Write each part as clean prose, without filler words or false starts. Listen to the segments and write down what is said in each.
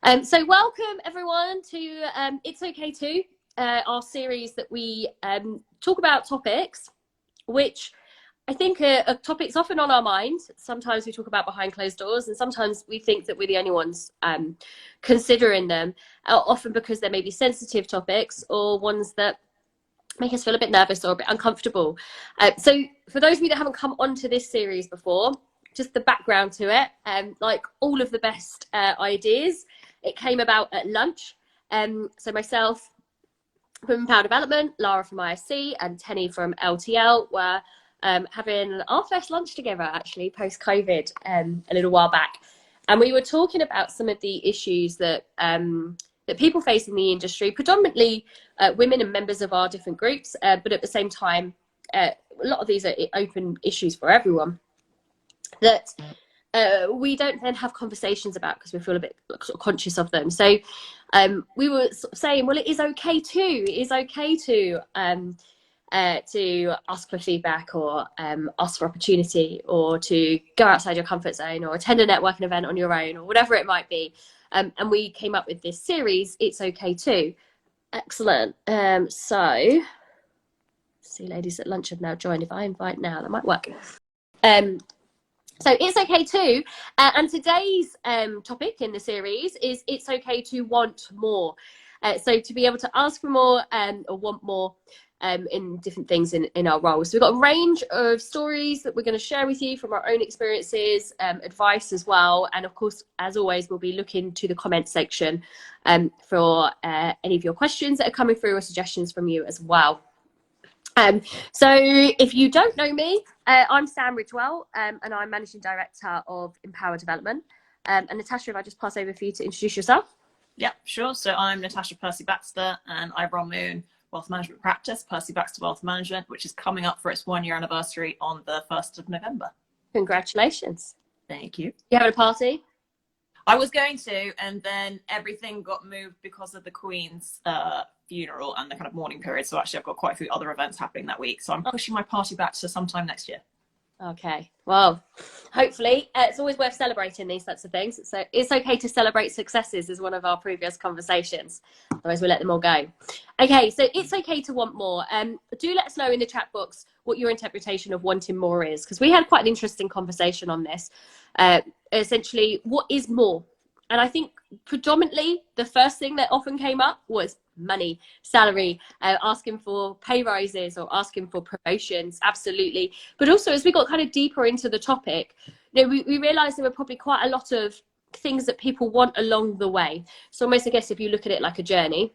So welcome everyone to It's Okay Too, our series that we talk about topics which I think are topics often on our mind. Sometimes we talk about behind closed doors, and sometimes we think that we're the only ones considering them, often because they may be sensitive topics or ones that make us feel a bit nervous or a bit uncomfortable. So for those of you that haven't come onto this series before, just the background to it, like all of the best ideas, it came about at lunch. So myself from Empower Development, Lara from ISC, and Tenny from LTL were having our first lunch together, actually, post-COVID, a little while back. And we were talking about some of the issues that that people face in the industry, predominantly women and members of our different groups, but at the same time, a lot of these are open issues for everyone that we don't then have conversations about because we feel a bit sort of conscious of them. So we were sort of saying, well, it is okay too. It is okay to ask for feedback, or ask for opportunity, or to go outside your comfort zone, or attend a networking event on your own, or whatever it might be. And we came up with this series, It's Okay Too. Excellent. So, see, ladies at lunch have now joined. If I invite now, that might work. So it's okay too. And today's topic in the series is it's okay to want more. So to be able to ask for more or want more in different things in our roles. So we've got a range of stories that we're going to share with you from our own experiences, advice as well. And of course, as always, we'll be looking to the comment section for any of your questions that are coming through or suggestions from you as well. So if you don't know me, I'm Sam Ridgewell, and I'm Managing Director of Empower Development. And Natasha, if I just pass over for you to introduce yourself. Yeah, sure. So I'm Natasha Percy Baxter, and I run my own wealth management practice, PercyBaxter Wealth Management, which is coming up for its 1-year anniversary on the 1st of November. Congratulations. Thank you. You having a party? I was going to, and then everything got moved because of the Queen's funeral and the kind of mourning period. So actually I've got quite a few other events happening that week. So I'm pushing my party back to sometime next year. Okay, well, hopefully it's always worth celebrating these sorts of things. So it's okay to celebrate successes is one of our previous conversations. Otherwise we'll let them all go. Okay, so it's okay to want more. Do let us know in the chat box what your interpretation of wanting more is, because we had quite an interesting conversation on this. Essentially, what is more? And I think predominantly the first thing that often came up was money, salary, asking for pay rises or asking for promotions, absolutely. But also as we got kind of deeper into the topic, you know, we realized there were probably quite a lot of things that people want along the way. So almost, I guess, if you look at it like a journey,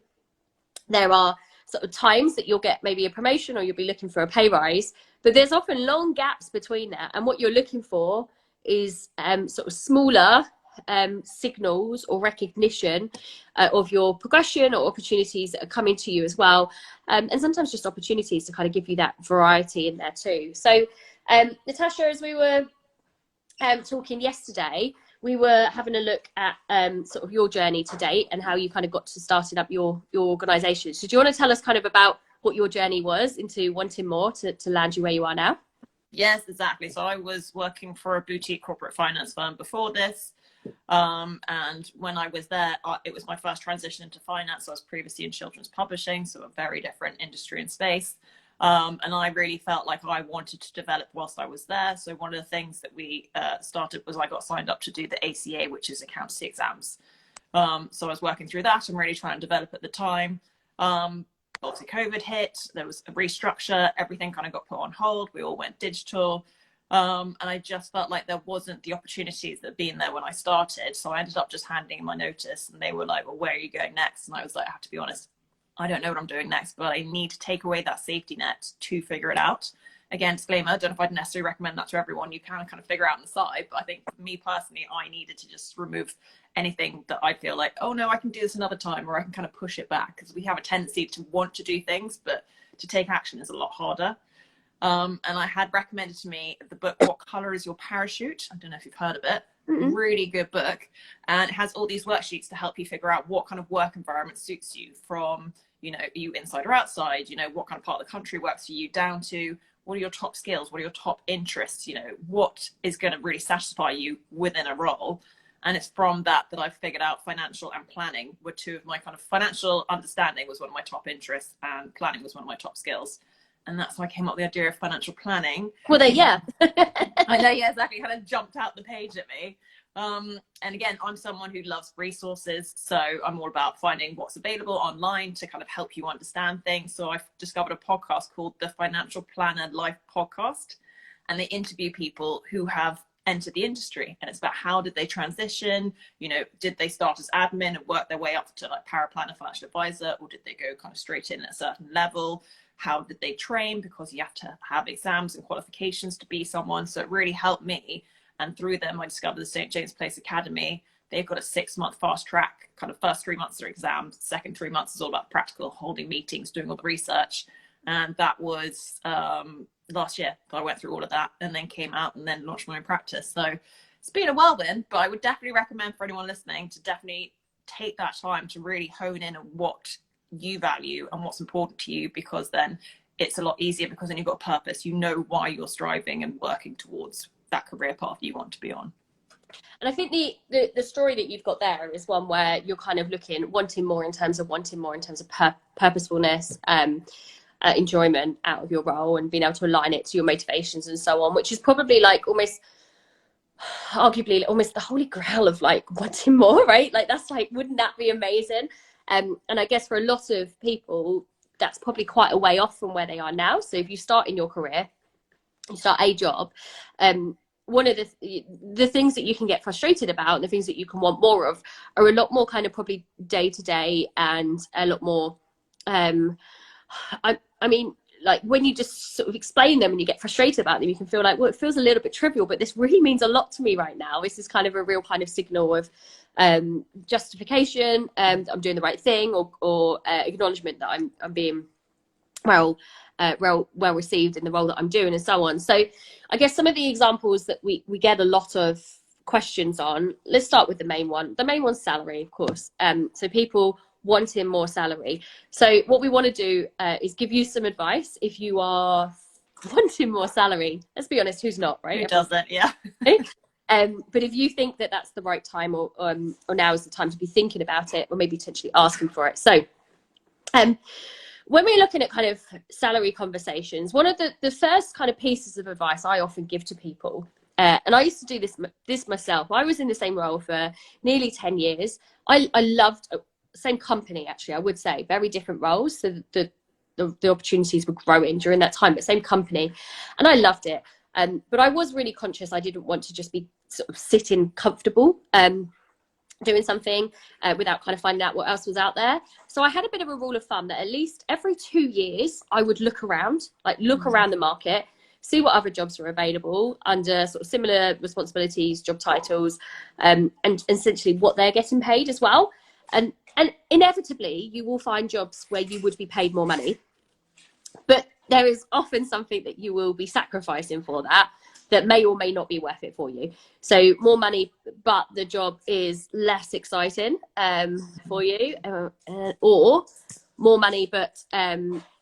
there are sort of times that you'll get maybe a promotion or you'll be looking for a pay rise, but there's often long gaps between that. And what you're looking for is sort of smaller signals or recognition of your progression or opportunities that are coming to you as well, and sometimes just opportunities to kind of give you that variety in there too. So Natasha, as we were talking yesterday, we were having a look at sort of your journey to date and how you kind of got to starting up your organization. So do you want to tell us kind of about what your journey was into wanting more to land you where you are now? Yes, exactly. So I was working for a boutique corporate finance firm before this. And when I was there, it was my first transition into finance. I was previously in children's publishing, so a very different industry and space. And I really felt like I wanted to develop whilst I was there. So one of the things that we started was I got signed up to do the ACA, which is accountancy exams. So I was working through that and really trying to develop at the time. Obviously COVID hit, there was a restructure, everything kind of got put on hold. We all went digital. And I just felt like there wasn't the opportunities that had been there when I started. So I ended up just handing in my notice, and they were like, well, where are you going next? And I was like, I have to be honest, I don't know what I'm doing next, but I need to take away that safety net to figure it out. Again, disclaimer, I don't know if I'd necessarily recommend that to everyone. You can kind of figure out on the side, but I think for me personally, I needed to just remove anything that I feel like, oh no, I can do this another time, or I can kind of push it back, because we have a tendency to want to do things, but to take action is a lot harder. And I had recommended to me the book, What Color is Your Parachute? I don't know if you've heard of it. Mm-hmm. Really good book. And it has all these worksheets to help you figure out what kind of work environment suits you, from, you know, are you inside or outside? You know, what kind of part of the country works for you, down to what are your top skills? What are your top interests? You know, what is going to really satisfy you within a role? And it's from that I figured out financial and planning were two of my kind of financial understanding was one of my top interests, and planning was one of my top skills. And that's how I came up with the idea of financial planning. Well, yeah. I know, yeah, exactly. Kind of jumped out the page at me. And again, I'm someone who loves resources. So I'm all about finding what's available online to kind of help you understand things. So I've discovered a podcast called the Financial Planner Life Podcast. And they interview people who have entered the industry, and it's about how did they transition, you know, did they start as admin and work their way up to like paraplanner, financial advisor, or did they go kind of straight in at a certain level? How did they train, because you have to have exams and qualifications to be someone. So it really helped me, and through them I discovered the St. James Place Academy. They've got a 6-month fast track, kind of first 3 months are exams, second 3 months is all about practical, holding meetings, doing all the research. And that was last year I went through all of that, and then came out and then launched my own practice. So it's been a whirlwind, but I would definitely recommend for anyone listening to definitely take that time to really hone in on what you value and what's important to you, because then it's a lot easier, because then you've got a purpose, you know why you're striving and working towards that career path you want to be on. And I think the story that you've got there is one where you're kind of wanting more in terms of purposefulness, enjoyment out of your role, and being able to align it to your motivations and so on, which is probably like arguably almost the holy grail of like wanting more, right? Like that's like, wouldn't that be amazing? And I guess for a lot of people, that's probably quite a way off from where they are now. So if you start in your career, you start a job, one of the things that you can get frustrated about, and the things that you can want more of, are a lot more kind of probably day to day, and a lot more I mean, like when you just sort of explain them and you get frustrated about them, you can feel like, well, it feels a little bit trivial, but this really means a lot to me right now. This is kind of a real kind of signal of justification, I'm doing the right thing, or acknowledgement that I'm being well received in the role that I'm doing, and so on. So I guess some of the examples that we get a lot of questions on, let's start with the main one. The main one's salary, of course. So people wanting more salary. So what we want to do is give you some advice if you are wanting more salary. Let's be honest, who's not, right? Who doesn't? Yeah. But if you think that that's the right time, or now is the time to be thinking about it, or maybe potentially asking for it. So when we're looking at kind of salary conversations, one of the first kind of pieces of advice I often give to people, and I used to do this myself. I was in the same role for nearly 10 years. I loved same company, actually, I would say, very different roles. So the opportunities were growing during that time, but same company, and I loved it. But I was really conscious I didn't want to just be sort of sitting comfortable doing something without kind of finding out what else was out there. So I had a bit of a rule of thumb that at least every 2 years I would look around the market, see what other jobs were available under sort of similar responsibilities, job titles, and essentially what they're getting paid as well. And inevitably you will find jobs where you would be paid more money, but there is often something that you will be sacrificing for that may or may not be worth it for you. So more money, but the job is less exciting for you, or more money, but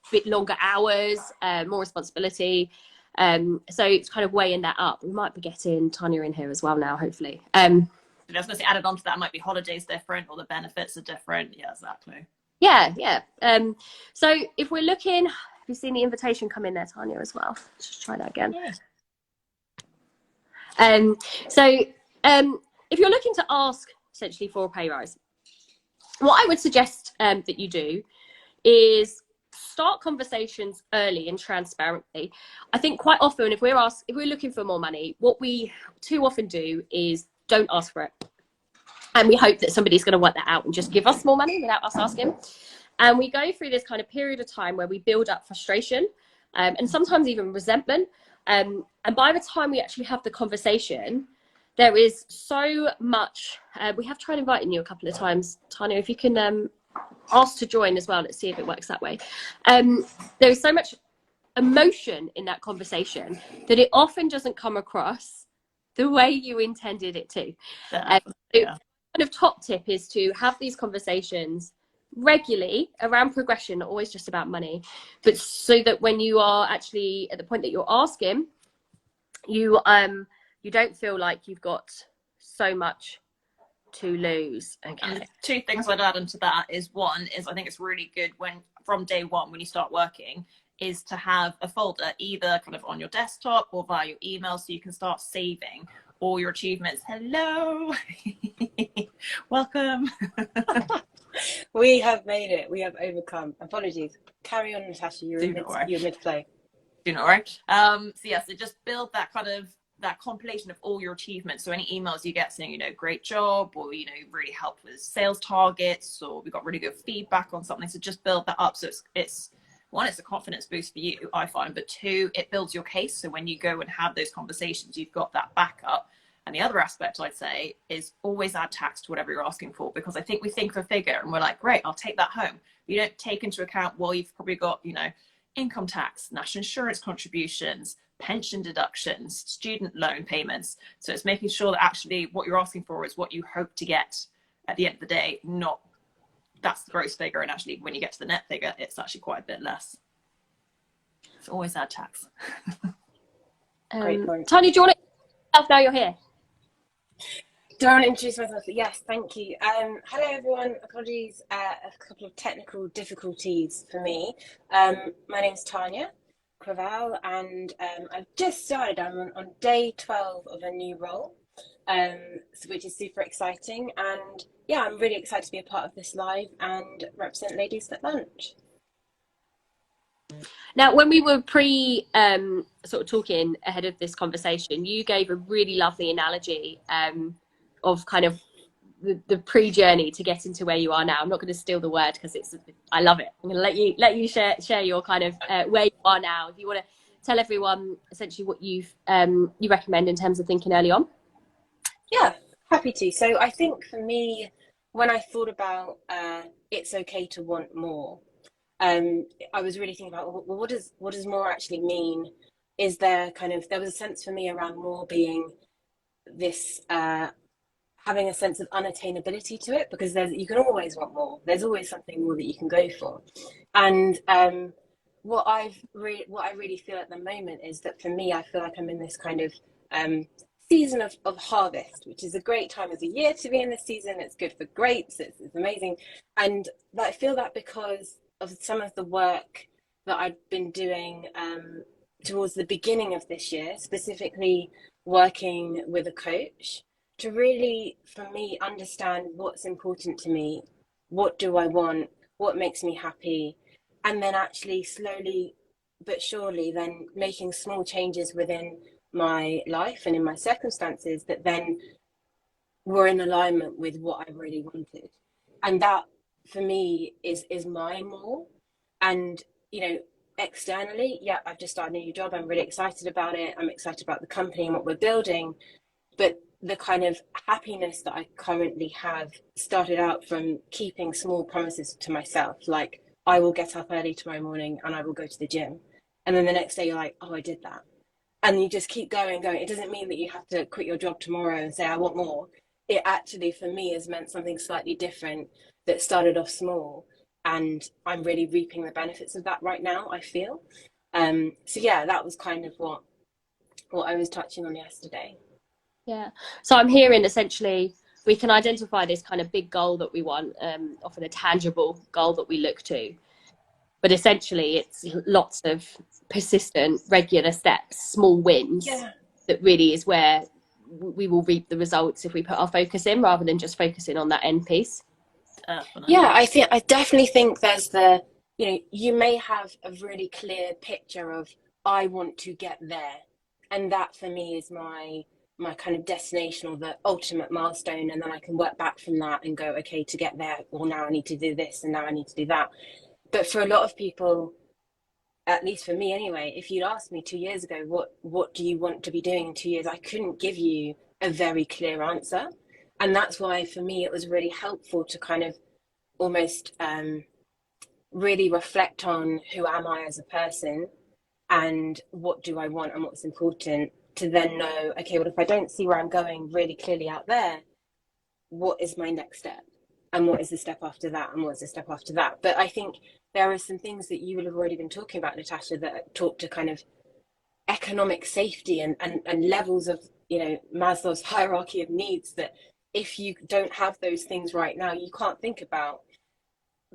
bit longer hours, more responsibility. So it's kind of weighing that up. We might be getting Tania in here as well now, hopefully. I was going to say, added on to that might be holidays different, or the benefits are different. Yeah, exactly. Yeah. So if we're looking, have you seen the invitation come in there, Tania, as well? Let's just try that again. Yeah. So if you're looking to ask essentially for a pay rise, what I would suggest that you do is start conversations early and transparently. I think quite often if we're looking for more money, what we too often do is don't ask for it. And we hope that somebody's going to work that out and just give us more money without us asking. And we go through this kind of period of time where we build up frustration and sometimes even resentment. And by the time we actually have the conversation, there is so much. We have tried inviting you a couple of times, Tania. If you can ask to join as well, let's see if it works that way. There is so much emotion in that conversation that it often doesn't come across the way you intended it to. Kind of top tip is to have these conversations regularly around progression, not always just about money, but so that when you are actually at the point that you're asking, you don't feel like you've got so much to lose. And Okay. the two things I'd add into that is, one is I think it's really good when from day one when you start working is to have a folder either kind of on your desktop or via your email, so you can start saving all your achievements. Hello. Welcome. We have made it. We have overcome. Apologies. Carry on, Natasha. You're mid-flow. Do not worry. So just build that kind of that compilation of all your achievements. So any emails you get saying, you know, great job, or, you know, really helped with sales targets, or we got really good feedback on something. So just build that up. So it's one, it's a confidence boost for you, I find, but two, it builds your case. So when you go and have those conversations, you've got that backup. And the other aspect I'd say is always add tax to whatever you're asking for, because I think we think of a figure and we're like, great, I'll take that home. You don't take into account, well, you've probably got, you know, income tax, national insurance contributions, pension deductions, student loan payments. So it's making sure that actually what you're asking for is what you hope to get at the end of the day, not that's the gross figure. And actually, when you get to the net figure, it's actually quite a bit less. So always add tax. Great point. Tania, do you want to now you're here? Do I want to introduce myself? Yes, thank you. Hello, everyone. Apologies, a couple of technical difficulties for me. My name is Tania Creavalle, and I've just started. I'm on day 12 of a new role, which is super exciting. And yeah, I'm really excited to be a part of this live and represent Ladies at Lunch. Now, when we were sort of talking ahead of this conversation, you gave a really lovely analogy of kind of the pre-journey to get into where you are now. I'm not going to steal the word because I love it. I'm going to let you share your kind of where you are now. If you want to tell everyone essentially what you recommend in terms of thinking early on. Yeah, happy to. So I think for me, when I thought about it's okay to want more, I was really thinking about, well, what does more actually mean? Is there was a sense for me around more being this having a sense of unattainability to it, because you can always want more. There's always something more that you can go for. And what I really feel at the moment is that for me, I feel like I'm in this kind of season of harvest, which is a great time of the year to be in this season. It's good for grapes. It's amazing. And I feel that because of some of the work that I've been doing towards the beginning of this year, specifically working with a coach to really, for me, understand what's important to me, what do I want, what makes me happy, and then actually slowly but surely then making small changes within my life and in my circumstances that then were in alignment with what I really wanted. And that for me is my more. And, you know, externally, yeah, I've just started a new job. I'm really excited about it. I'm excited about the company and what we're building. But the kind of happiness that I currently have started out from keeping small promises to myself, like I will get up early tomorrow morning and I will go to the gym. And then the next day you're like, oh, I did that. And you just keep going. It doesn't mean that you have to quit your job tomorrow and say, I want more. It actually, for me, has meant something slightly different that started off small. And I'm really reaping the benefits of that right now, I feel. So yeah, that was kind of what I was touching on yesterday. Yeah. So I'm hearing essentially we can identify this kind of big goal that we want, often a tangible goal that we look to. But essentially it's lots of persistent, regular steps, small wins that really is where we will reap the results if we put our focus in rather than just focusing on that end piece. Yeah, I definitely think there's you may have a really clear picture of I want to get there. And that for me is my kind of destination or the ultimate milestone. And then I can work back from that and go, okay, to get there, well, now I need to do this and now I need to do that. But for a lot of people, at least for me anyway, if you'd asked me 2 years ago, what do you want to be doing in 2 years? I couldn't give you a very clear answer. And that's why for me, it was really helpful to kind of almost really reflect on who am I as a person and what do I want and what's important, to then know, okay, well, if I don't see where I'm going really clearly out there, what is my next step? And what is the step after that? And what's the step after that? But I think there are some things that you will have already been talking about, Natasha, that talk to kind of economic safety and levels of, you know, Maslow's hierarchy of needs, that if you don't have those things right now, you can't think about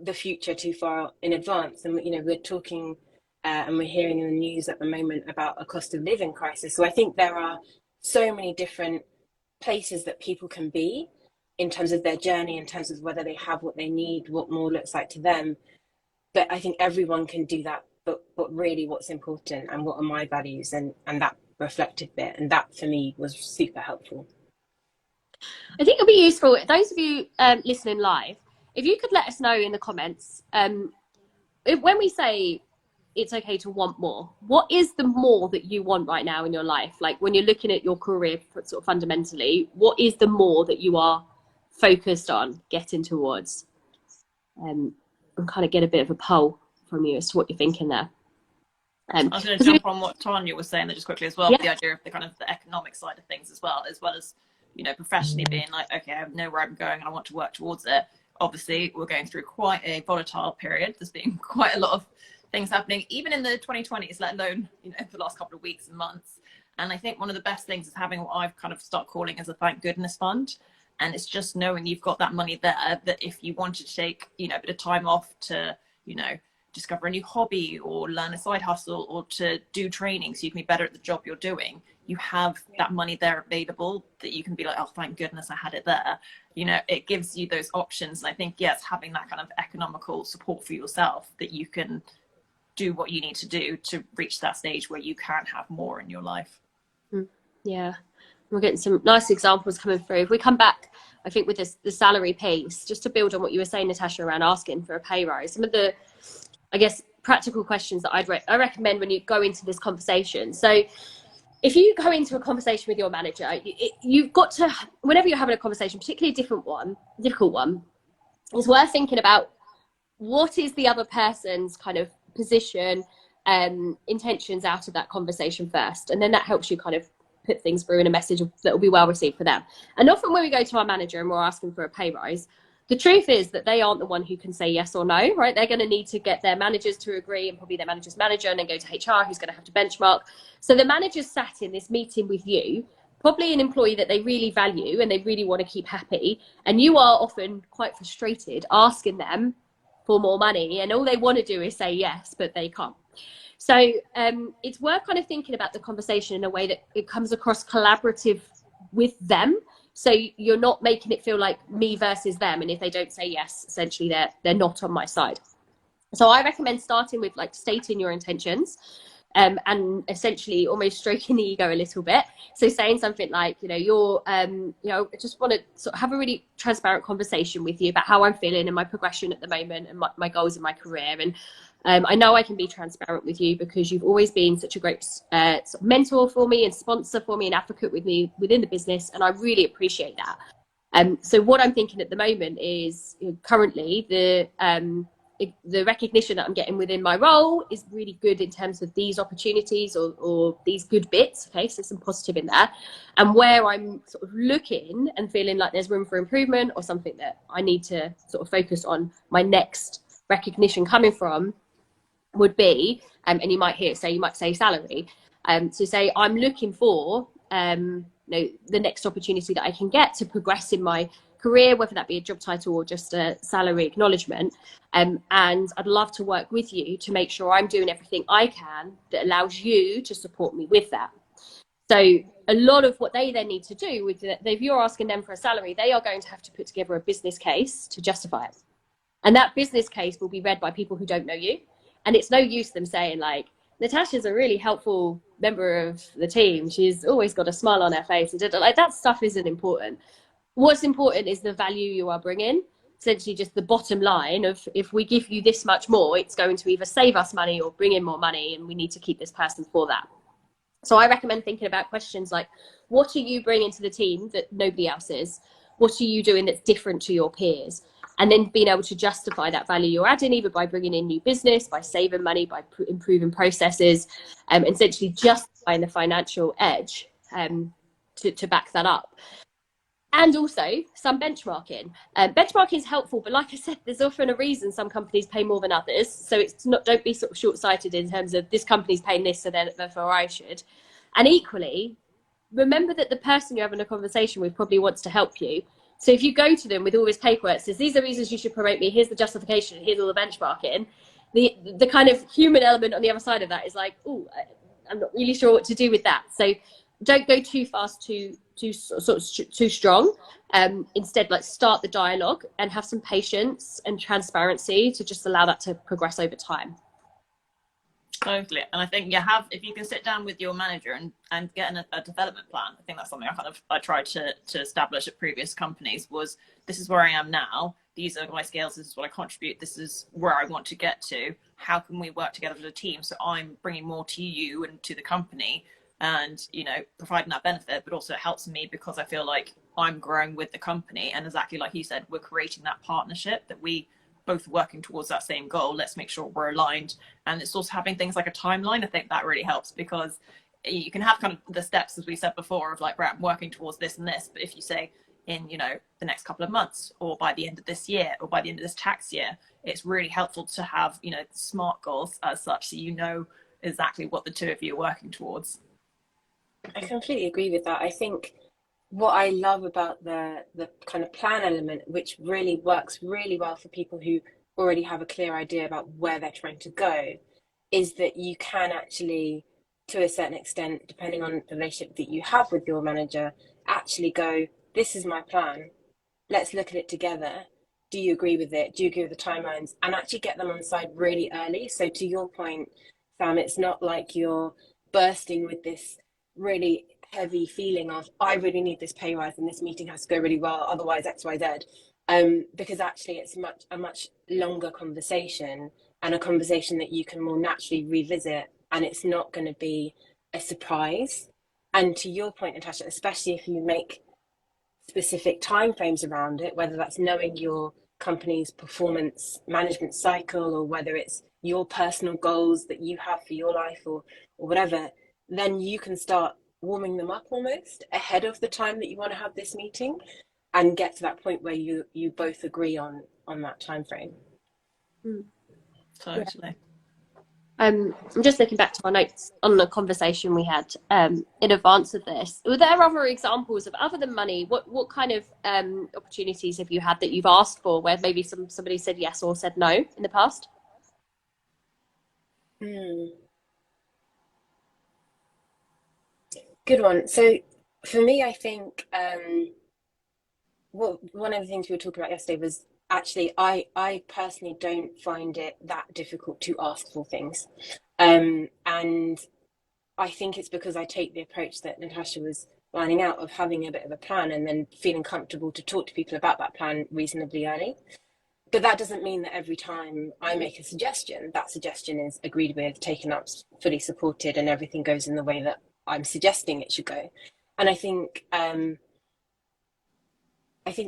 the future too far in advance. And we're talking and we're hearing in the news at the moment about a cost of living crisis. So I think there are so many different places that people can be in terms of their journey, in terms of whether they have what they need, what more looks like to them. But I think everyone can do that. But really, what's important and what are my values, and that reflective bit, and that for me was super helpful. I think it'll be useful, those of you listening live, if you could let us know in the comments, when we say it's okay to want more, what is the more that you want right now in your life? Like when you're looking at your career sort of fundamentally, what is the more that you are focused on getting towards? And kind of get a bit of a poll from you as to what you're thinking there. I was going to jump on what Tania was saying there just quickly as well, the idea of the kind of the economic side of things as well as professionally being like, okay, I know where I'm going and I want to work towards it. Obviously, we're going through quite a volatile period. There's been quite a lot of things happening, even in the 2020s, let alone the last couple of weeks and months. And I think one of the best things is having what I've kind of started calling as a thank goodness fund. And it's just knowing you've got that money there, that if you wanted to take a bit of time off to discover a new hobby or learn a side hustle or to do training so you can be better at the job you're doing, you have that money there available that you can be like, oh, thank goodness I had it there. It gives you those options. And I think, yes, having that kind of economical support for yourself, that you can do what you need to do to reach that stage where you can have more in your life. Yeah, we're getting some nice examples coming through. If we come back, I think with the salary piece, just to build on what you were saying, Natasha, around asking for a pay rise, some of the, I guess, practical questions that I recommend when you go into this conversation. So if you go into a conversation with your manager, you've got to, whenever you're having a conversation, particularly a difficult one, it's worth thinking about what is the other person's kind of position, intentions out of that conversation first. And then that helps you kind of put things through in a message that will be well received for them. And often when we go to our manager and we're asking for a pay rise, the truth is that they aren't the one who can say yes or no, right? They're going to need to get their managers to agree, and probably their manager's manager, and then go to HR, who's going to have to benchmark. So the manager's sat in this meeting with you, probably an employee that they really value and they really want to keep happy. And you are often quite frustrated asking them for more money, and all they want to do is say yes, but they can't. So it's worth kind of thinking about the conversation in a way that it comes across collaborative with them. So you're not making it feel like me versus them. And if they don't say yes, essentially they're not on my side. So I recommend starting with like stating your intentions, and essentially almost stroking the ego a little bit. So saying something like, I just want to sort of have a really transparent conversation with you about how I'm feeling and my progression at the moment and my goals in my career. And I know I can be transparent with you because you've always been such a great sort of mentor for me and sponsor for me and advocate with me within the business. And I really appreciate that. So what I'm thinking at the moment is currently the recognition that I'm getting within my role is really good in terms of these opportunities or these good bits. Okay, so some positive in there. And where I'm sort of looking and feeling like there's room for improvement or something that I need to sort of focus on my next recognition coming from would be, and you might say salary. So say I'm looking for the next opportunity that I can get to progress in my career, whether that be a job title or just a salary acknowledgement. And I'd love to work with you to make sure I'm doing everything I can that allows you to support me with that. So a lot of what they then need to do with if you're asking them for a salary, they are going to have to put together a business case to justify it. And that business case will be read by people who don't know you. And it's no use them saying like, Natasha's a really helpful member of the team. She's always got a smile on her face. And like that stuff isn't important. What's important is the value you are bringing. Essentially just the bottom line of if we give you this much more, it's going to either save us money or bring in more money. And we need to keep this person for that. So I recommend thinking about questions like, what are you bringing to the team that nobody else is? What are you doing that's different to your peers? And then being able to justify that value you're adding, either by bringing in new business, by saving money, by improving processes, and essentially justifying the financial edge to back that up. And also some benchmarking. Benchmarking is helpful, but like I said, there's often a reason some companies pay more than others. So it's not, don't be sort of short-sighted in terms of this company's paying this, so therefore I should. And equally, remember that the person you're having a conversation with probably wants to help you. So if you go to them with all this paperwork that says, these are reasons you should promote me, here's the justification, here's all the benchmarking, the kind of human element on the other side of that is like, oh, I'm not really sure what to do with that. So don't go too fast, too strong. Instead, like, start the dialogue and have some patience and transparency to just allow that to progress over time. Totally. And I think if you can sit down with your manager and get a development plan, I think that's something I tried to establish at previous companies was, this is where I am now. These are my skills. This is what I contribute. This is where I want to get to. How can we work together as a team? So I'm bringing more to you and to the company and, you know, providing that benefit, but also it helps me because I feel like I'm growing with the company. And exactly like you said, we're creating that partnership that we both working towards that same goal. Let's make sure we're aligned. And it's also having things like a timeline. I think that really helps because you can have kind of the steps, as we said before, of like, right, I'm working towards this and this. But if you say in, you know, the next couple of months or by the end of this year or by the end of this tax year, it's really helpful to have, you know, SMART goals as such, so you know exactly what the two of you are working towards. I completely agree with that. I think what I love about the kind of plan element, which really works really well for people who already have a clear idea about where they're trying to go, is that you can actually, to a certain extent, depending on the relationship that you have with your manager, actually go, this is my plan. Let's look at it together. Do you agree with it? Do you agree with the timelines? And actually get them on side really early. So to your point, Sam, it's not like you're bursting with this really heavy feeling of, I really need this pay rise and this meeting has to go really well, otherwise X, Y, Z. Because actually it's a much longer conversation, and a conversation that you can more naturally revisit, and it's not going to be a surprise. And to your point, Natasha, especially if you make specific timeframes around it, whether that's knowing your company's performance management cycle, or whether it's your personal goals that you have for your life, or whatever, then you can start warming them up almost ahead of the time that you want to have this meeting, and get to that point where you both agree on that time frame. Totally. Yeah. I'm just looking back to our notes on the conversation we had in advance of this. Were there other examples of, other than money, what kind of opportunities have you had that you've asked for where maybe somebody said yes or said no in the past? Good one. So for me, I think one of the things we were talking about yesterday was, actually, I personally don't find it that difficult to ask for things. And I think it's because I take the approach that Natasha was lining out, of having a bit of a plan and then feeling comfortable to talk to people about that plan reasonably early. But that doesn't mean that every time I make a suggestion, that suggestion is agreed with, taken up, fully supported, and everything goes in the way that I'm suggesting it should go. And I think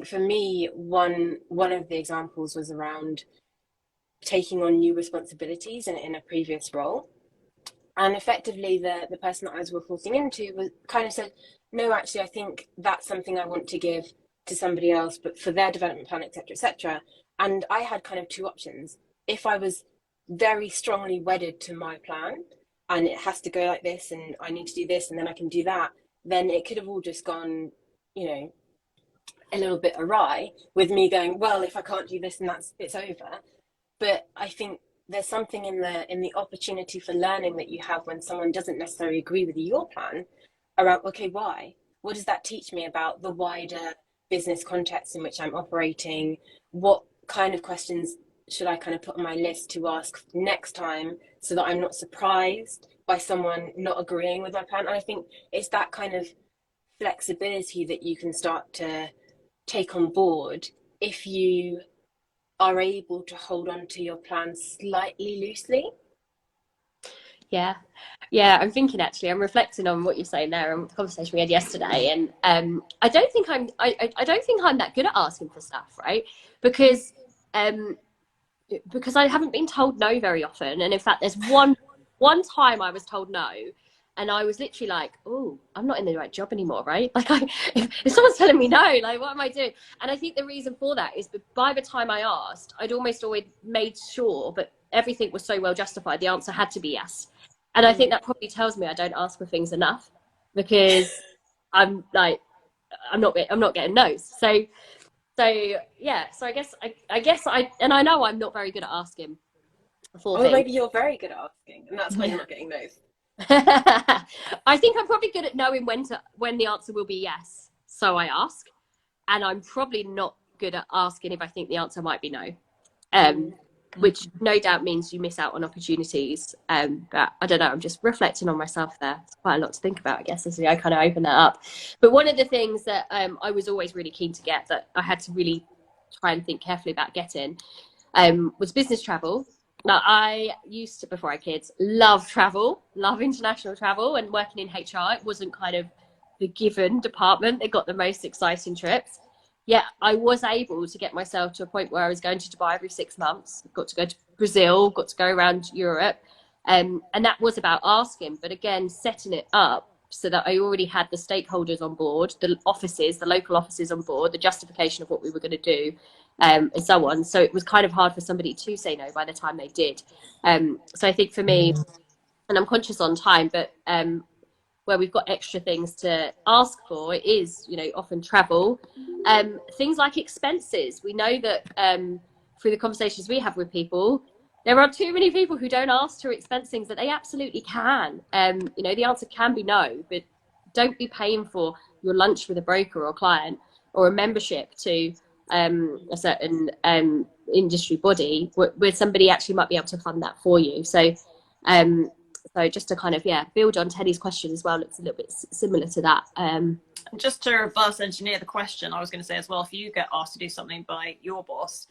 for me, one of the examples was around taking on new responsibilities in a previous role. And effectively, the person that I was reporting into was kind of said, no, actually, I think that's something I want to give to somebody else, but for their development plan, et cetera, et cetera. And I had kind of two options. If I was very strongly wedded to my plan, and it has to go like this, and I need to do this, and then I can do that, then it could have all just gone, you know, a little bit awry, with me going, well, if I can't do this, and it's over. But I think there's something in the opportunity for learning that you have when someone doesn't necessarily agree with your plan, around, okay, why? What does that teach me about the wider business context in which I'm operating? What kind of questions should I kind of put on my list to ask next time, so that I'm not surprised by someone not agreeing with my plan? And I think it's that kind of flexibility that you can start to take on board if you are able to hold on to your plan slightly loosely. Yeah, I'm thinking, actually, I'm reflecting on what you're saying there and the conversation we had yesterday, and I don't think I'm that good at asking for stuff, right? Because I haven't been told no very often, and in fact, there's one time I was told no, and I was literally like, oh, I'm not in the right job anymore, right? Like, if someone's telling me no, like, what am I doing? And I think the reason for that is that by the time I asked, I'd almost always made sure that everything was so well justified, the answer had to be yes. And I think that probably tells me I don't ask for things enough, because I'm not getting no's. So So yeah, so I guess and I know I'm not very good at asking for Or things. maybe you're very good at asking, and that's why you're not getting those. I think I'm probably good at knowing when the answer will be yes, so I ask, and I'm probably not good at asking if I think the answer might be no. Which no doubt means you miss out on opportunities. But I don't know, I'm just reflecting on myself there. It's quite a lot to think about, I guess, as I kind of open that up. But one of the things that I was always really keen to get, that I had to really try and think carefully about getting, was business travel. Now, I used to, before I had kids, love travel, love international travel, and working in HR, it wasn't kind of the given department that got the most exciting trips. Yeah, I was able to get myself to a point where I was going to Dubai every 6 months, got to go to Brazil, got to go around Europe. And that was about asking, but again, setting it up so that I already had the stakeholders on board, the offices, the local offices on board, the justification of what we were going to do, and so on. So it was kind of hard for somebody to say no by the time they did. So I think for me, and I'm conscious on time, but where we've got extra things to ask for is, often travel, things like expenses. We know that through the conversations we have with people, there are too many people who don't ask to expense things that they absolutely can. The answer can be no, but don't be paying for your lunch with a broker or client or a membership to a certain industry body where somebody actually might be able to fund that for you. So just to kind of, build on Teddy's question as well, it's a little bit similar to that. Just to reverse engineer the question, I was going to say as well, if you get asked to do something by your boss,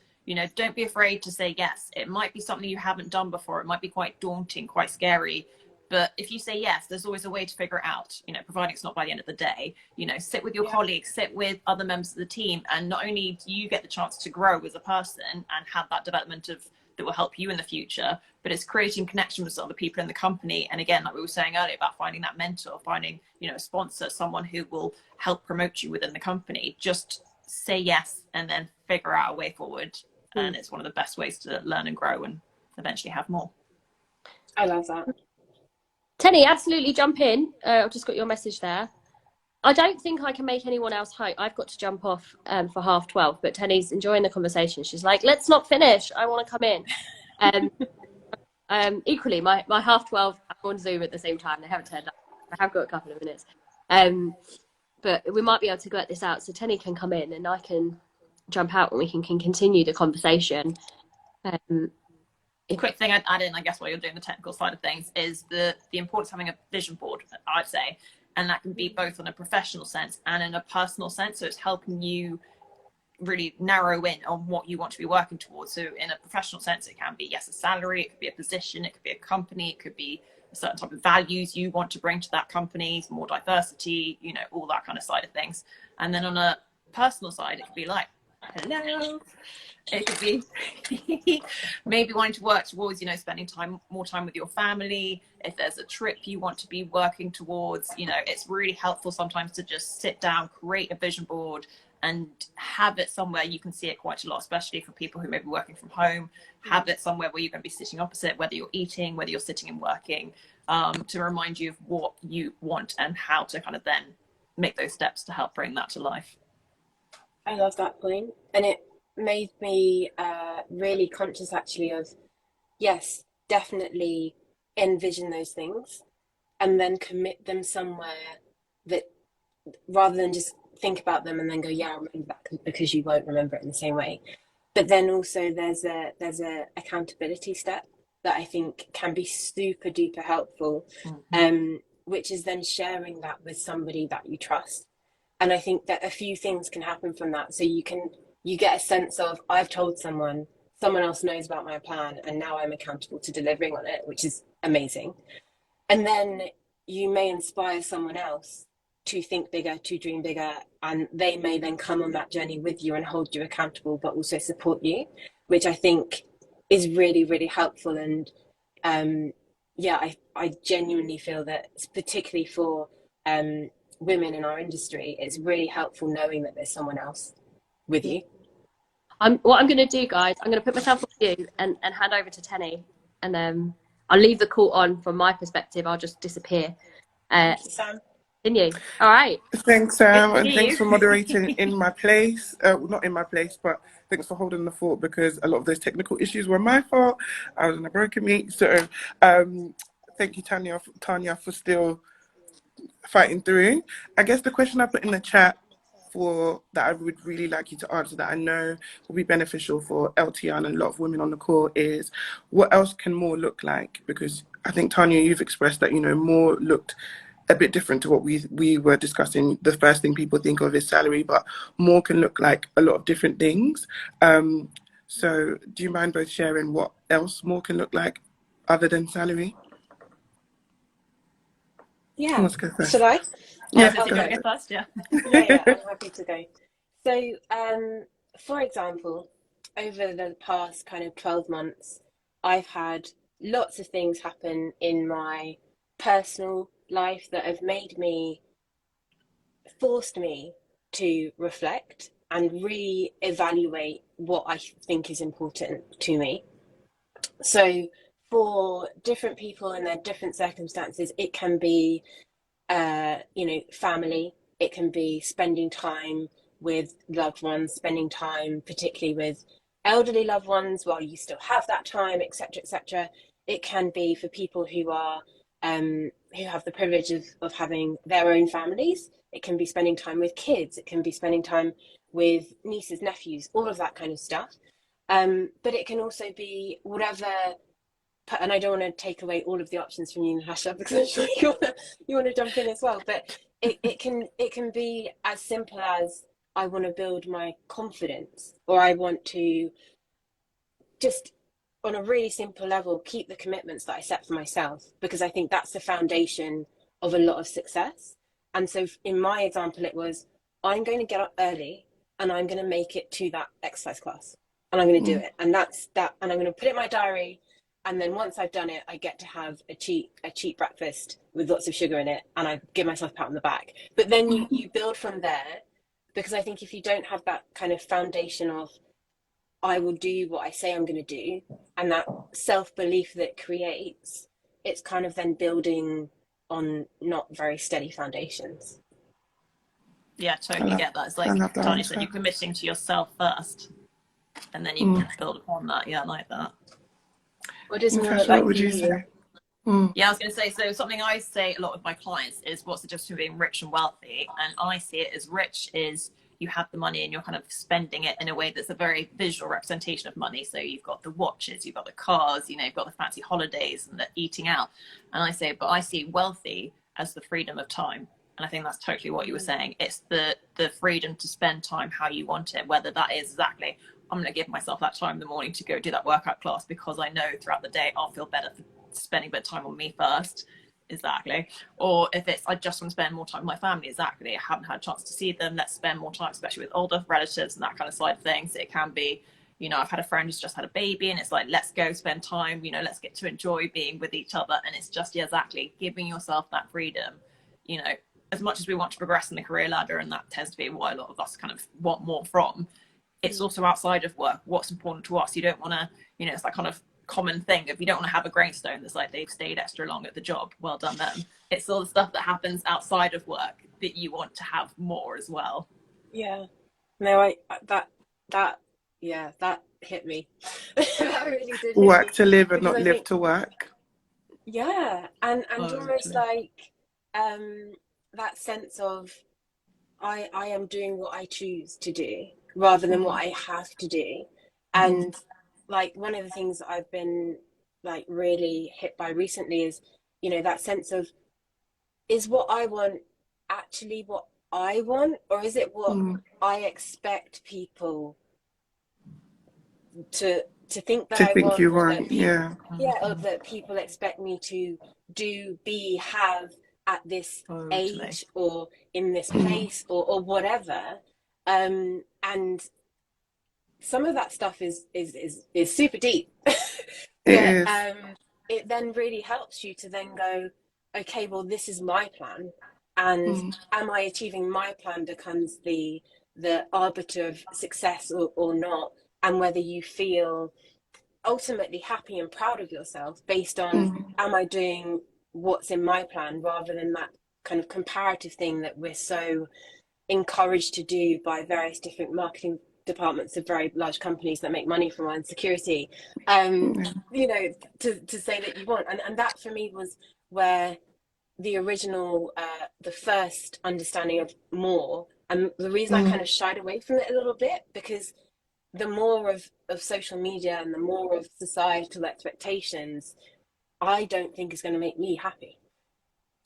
don't be afraid to say yes. It might be something you haven't done before. It might be quite daunting, quite scary. But if you say yes, there's always a way to figure it out, providing it's not by the end of the day. Sit with your colleagues, sit with other members of the team. And not only do you get the chance to grow as a person and have that development that will help you in the future, but it's creating connection with other people in the company. And again, like we were saying earlier about finding that mentor, finding, a sponsor, someone who will help promote you within the company. Just say yes and then figure out a way forward. And it's one of the best ways to learn and grow and eventually have more. I love that. Tenny, absolutely jump in. I've just got your message there. I don't think I can make anyone else hope. I've got to jump off for 12:30, but Tenny's enjoying the conversation. She's like, let's not finish. I want to come in. Equally, my 12:30, I'm on Zoom at the same time. They haven't turned up. I have got a couple of minutes. But we might be able to get this out so Tenny can come in and I can jump out and we can continue the conversation. Quick thing I'd add in, I guess, while you're doing the technical side of things, is the importance of having a vision board, I'd say. And that can be both on a professional sense and in a personal sense. So it's helping you really narrow in on what you want to be working towards. So in a professional sense, it can be, yes, a salary, it could be a position, it could be a company, it could be a certain type of values you want to bring to that company, more diversity, all that kind of side of things. And then on a personal side, it could be like, hello. It could be maybe wanting to work towards, spending more time with your family. If there's a trip you want to be working towards, it's really helpful sometimes to just sit down, create a vision board and have it somewhere you can see it quite a lot, especially for people who may be working from home. Have it somewhere where you're going to be sitting opposite, whether you're eating, whether you're sitting and working, to remind you of what you want and how to kind of then make those steps to help bring that to life. I love that point. And it made me really conscious actually of, yes, definitely envision those things and then commit them somewhere, that rather than just think about them and then go, yeah, I remember that, because you won't remember it in the same way. But then also there's a accountability step that I think can be super duper helpful, which is then sharing that with somebody that you trust. And I think that a few things can happen from that. So you get a sense of, I've told someone else knows about my plan, and now I'm accountable to delivering on it, which is amazing. And then you may inspire someone else to think bigger, to dream bigger, and they may then come on that journey with you and hold you accountable, but also support you, which I think is really, really helpful. And I genuinely feel that, particularly for women in our industry, it's really helpful knowing that there's someone else with you. What I'm going to do, guys, I'm going to put myself on you and hand over to Tenny, and I'll leave the call on. From my perspective, I'll just disappear. Thank you, Sam. Didn't you? All right. Thanks, Good Sam, to and see thanks you. for moderating in my place. Not in my place, but thanks for holding the fort, because a lot of those technical issues were my fault. I was in a broken meet. So thank you, Tania, for still fighting through. I guess the question I put in the chat for that I would really like you to answer, that I know will be beneficial for LTR and a lot of women on the call, is what else can more look like? Because I think, Tania, you've expressed that, you know, more looked a bit different to what we were discussing. The first thing people think of is salary, but more can look like a lot of different things. So do you mind both sharing what else more can look like other than salary? Yeah. Who wants to go first? Should I? Yeah, If you go want to ahead. go first, yeah. Yeah, I'm happy to go. So, for example, over the past kind of 12 months, I've had lots of things happen in my personal life that have forced me to reflect and re-evaluate what I think is important to me. So, for different people and their different circumstances, it can be family. It can be spending time with loved ones, spending time particularly with elderly loved ones while you still have that time, etc., etc. It can be for people who have the privilege of having their own families. It can be spending time with kids. It can be spending time with nieces, nephews, all of that kind of stuff. But it can also be whatever, and I don't want to take away all of the options from you, Natasha, because I'm sure you want to jump in as well. But it can be as simple as, I want to build my confidence, or I want to just, on a really simple level, keep the commitments that I set for myself, because I think that's the foundation of a lot of success. And so in my example, it was, I'm going to get up early and I'm going to make it to that exercise class, and I'm going to do it. And that's that. And I'm going to put it in my diary. And then once I've done it, I get to have a cheap breakfast with lots of sugar in it, and I give myself a pat on the back. But then you build from there, because I think if you don't have that kind of foundation of, I will do what I say I'm going to do, and that self-belief that it creates, it's kind of then building on not very steady foundations. Yeah, totally get that. It's like Tania said, you're committing to yourself first, and then you build upon that. Yeah, I like that. What does more Natasha, look like what would for you say? Yeah, I was going to say, so something I say a lot with my clients is, what's the difference between being rich and wealthy? And I see it as, rich is you have the money and you're kind of spending it in a way that's a very visual representation of money. So you've got the watches, you've got the cars, you know, you've got the fancy holidays and the eating out. And I say, but I see wealthy as the freedom of time. And I think that's totally what you were saying. It's the freedom to spend time how you want it, whether that is exactly, I'm going to give myself that time in the morning to go do that workout class because I know throughout the day I'll feel better for spending a bit of time on me first. Exactly. Or if it's, I just want to spend more time with my family. Exactly. I haven't had a chance to see them. Let's spend more time, especially with older relatives and that kind of side of things. It can be, you know, I've had a friend who's just had a baby, and it's like, let's go spend time, you know, let's get to enjoy being with each other. And it's just, yeah, exactly, giving yourself that freedom. You know, as much as we want to progress in the career ladder, and that tends to be what a lot of us kind of want more from, it's also outside of work. What's important to us? You don't want to, you know, it's that kind of common thing, if you don't want to have a gravestone that's like, they've stayed extra long at the job, well done them. It's all the stuff that happens outside of work that you want to have more as well. Yeah, no, that hit me. That really did hit Work me, to live and because not I live think, to work. yeah, and almost like that sense of, I am doing what I choose to do rather than what I have to do. And like, one of the things that I've been like really hit by recently is, you know, that sense of, is what I want actually what I want, or is it what I expect people to think that To I think want, you or that want, people, yeah. yeah, or that people expect me to do, be, have at this age, or in this place, or whatever. And some of that stuff is super deep. It But is. it then really helps you to then go, okay, well, this is my plan, and am I achieving my plan becomes the arbiter of success, or not, and whether you feel ultimately happy and proud of yourself based on, am I doing what's in my plan, rather than that kind of comparative thing that we're so encouraged to do by various different marketing departments of very large companies that make money from our insecurity, you know, to say that you want. And that for me was where the original, the first understanding of more, and the reason I kind of shied away from it a little bit, because the more of social media and the more of societal expectations, I don't think is going to make me happy.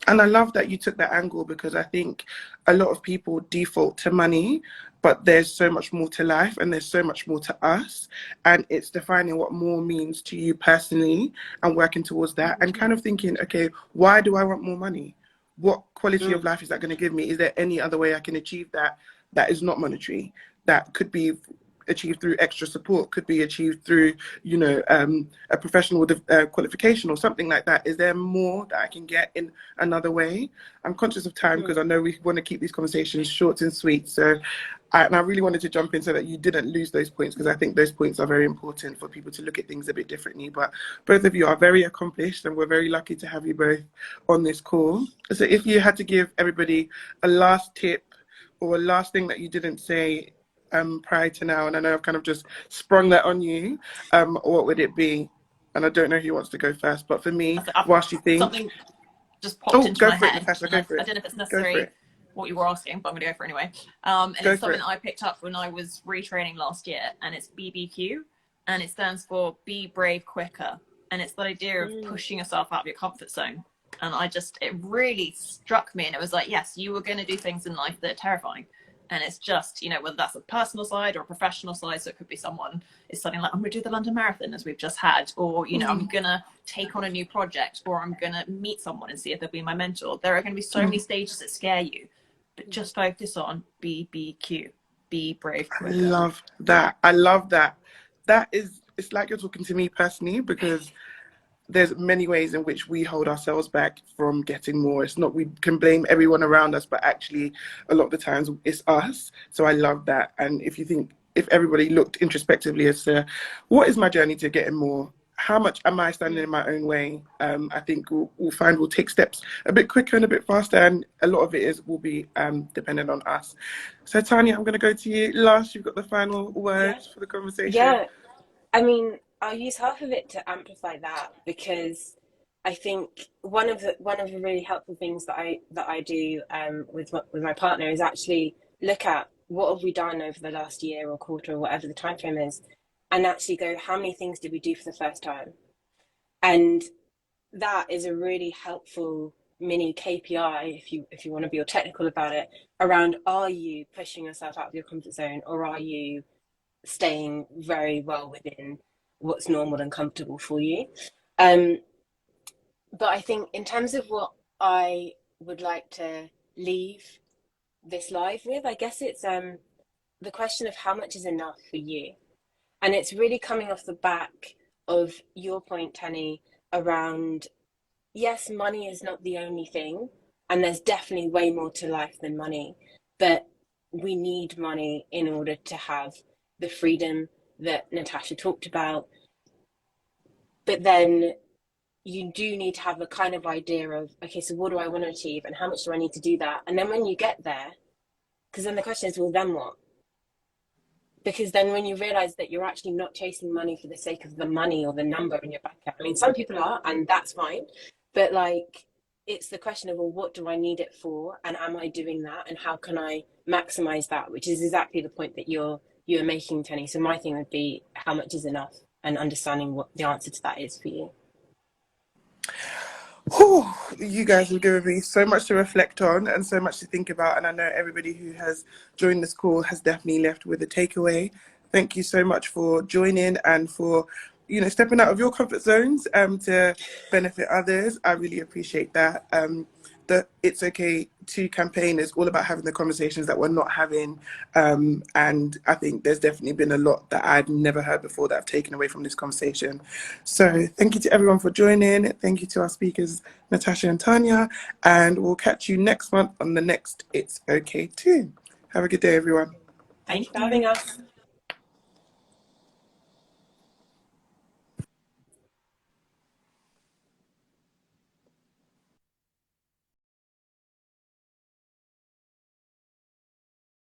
And I love that you took that angle, because I think a lot of people default to money, but there's so much more to life and there's so much more to us. And it's defining what more means to you personally and working towards that and kind of thinking, okay, why do I want more money? What quality of life is that going to give me? Is there any other way I can achieve that that is not monetary? That could be achieved through extra support, could be achieved through, you know, a professional qualification or something like that. Is there more that I can get in another way? I'm conscious of time because I know we want to keep these conversations short and sweet. So I really wanted to jump in so that you didn't lose those points, because I think those points are very important for people to look at things a bit differently. But both of you are very accomplished and we're very lucky to have you both on this call. So if you had to give everybody a last tip or a last thing that you didn't say prior to now, and I know I've kind of just sprung that on you, what would it be? And I don't know who wants to go first, but for me, whilst you think... Something just popped into my head. Natasha, go for it. I don't know if it's necessarily what you were asking, but I'm going to go for it anyway. And it's something that I picked up when I was retraining last year, and it's BBQ, and it stands for Be Brave Quicker. And it's that idea of pushing yourself out of your comfort zone. And it really struck me, and it was like, yes, you were going to do things in life that are terrifying. And it's just, you know, whether that's a personal side or a professional side. So it could be someone is studying like, I'm going to do the London Marathon, as we've just had, or, you know, I'm going to take on a new project, or I'm going to meet someone and see if they'll be my mentor. There are going to be so many stages that scare you, but just focus on BBQ, Be Brave Quicker. I love that. I love that. It's like you're talking to me personally, because there's many ways in which we hold ourselves back from getting more. It's not, we can blame everyone around us, but actually a lot of the times it's us. So I love that. And if everybody looked introspectively as to what is my journey to getting more, how much am I standing in my own way, I think we'll find we'll take steps a bit quicker and a bit faster, and a lot of it will be dependent on us. So Tania, I'm going to go to you last. You've got the final words for the conversation. Yeah, I mean, I'll use half of it to amplify that, because I think one of the really helpful things that I do with my partner is actually look at what have we done over the last year or quarter or whatever the time frame is, and actually go, how many things did we do for the first time? And that is a really helpful mini KPI, if you want to be all technical about it, around, are you pushing yourself out of your comfort zone, or are you staying very well within what's normal and comfortable for you? But I think in terms of what I would like to leave this live with, I guess it's the question of how much is enough for you. And it's really coming off the back of your point, Tani, around, yes, money is not the only thing, and there's definitely way more to life than money, but we need money in order to have the freedom that Natasha talked about. But then you do need to have a kind of idea of, okay, so what do I want to achieve and how much do I need to do that? And then when you get there, because then the question is, well, then what? Because then when you realize that you're actually not chasing money for the sake of the money or the number in your bank account, I mean, some people are, and that's fine. But like, it's the question of, well, what do I need it for? And am I doing that? And how can I maximize that? Which is exactly the point that you're making, Tani. So my thing would be, how much is enough? And understanding what the answer to that is for you. Whew, you guys have given me so much to reflect on and so much to think about, and I know everybody who has joined this call has definitely left with a takeaway. Thank you so much for joining and for, you know, stepping out of your comfort zones to benefit others. I really appreciate that. The It's Okay To campaign is all about having the conversations that we're not having, and I think there's definitely been a lot that I'd never heard before that I've taken away from this conversation. So thank you to everyone for joining. Thank you to our speakers, Natasha and Tania, and we'll catch you next month on the next It's Okay To. Have a good day, everyone. Thanks for having us.